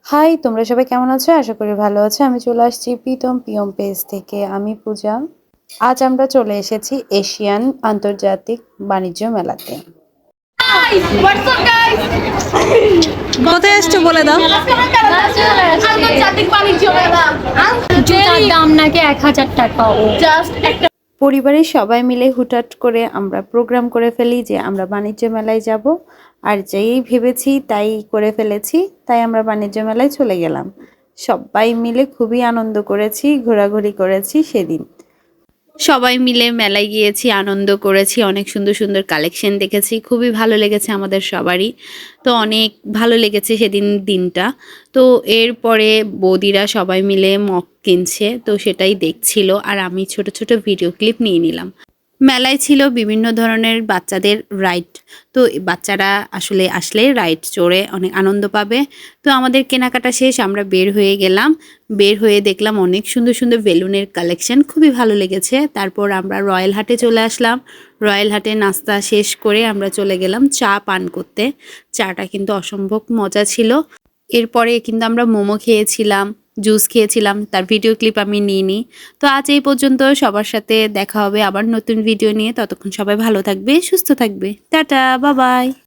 High, তোমরা সবাই কেমন আছো? আশা করি ভালো আছো। আমি চলে আসছি প্রীতম পিয়ম পেজ থেকে। আমি পূজা। আজ আমরা চলে এসেছি এশিয়ান আন্তর্জাতিক বাণিজ্য মেলাতে। কোথায় আসছো বলে দাও। আন্তর্জাতিক বাণিজ্য মেলা। জুতার দাম নাকি ১,০০০ টাকা। জাস্ট একটা পরিবারের সবাই মিলে হুটহাট করে আমরা প্রোগ্রাম করে ফেলি যে আমরা বাণিজ্য মেলায় যাব। আর যেই ভেবেছি তাই করে ফেলেছি। তাই আমরা বাণিজ্য মেলায় চলে গেলাম। সবাই মিলে খুবই আনন্দ করেছি, ঘোরাঘুরি করেছি সেদিন। সবাই মিলে মেলায় গিয়েছি, আনন্দ করেছি, অনেক সুন্দর সুন্দর কালেকশন দেখেছি, খুবই ভালো লেগেছে আমাদের সবারই। তো অনেক ভালো লেগেছে সেদিন দিনটা। তো এরপরে বৌদিরা সবাই মিলে মগ কিনছে, তো সেটাই দেখছিল আর আমি ছোট ছোট ভিডিও ক্লিপ নিয়ে নিলাম। মেলায় ছিল বিভিন্ন ধরনের বাচ্চাদের রাইড। তো বাচ্চারা আসলে রাইড চড়ে অনেক আনন্দ পাবে। তো আমাদের কেনাকাটা শেষ, আমরা বের হয়ে গেলাম। বের হয়ে দেখলাম অনেক সুন্দর সুন্দর বেলুনের কালেকশন, খুবই ভালো লেগেছে। তারপর আমরা রয়্যাল হাটে চলে আসলাম। রয়্যাল হাটে নাস্তা শেষ করে আমরা চলে গেলাম চা পান করতে। চাটা কিন্তু অসম্ভব মজা ছিল। এরপরে কিন্তু আমরা মোমো খেয়েছিলাম, জুস খেয়েছিলাম, তার ভিডিও ক্লিপ আমি নিইনি। তো আজ এই পর্যন্ত, সবার সাথে দেখা হবে আবার নতুন ভিডিও নিয়ে। ততক্ষণ সবাই ভালো থাকবে, সুস্থ থাকবে। Tata, bye bye.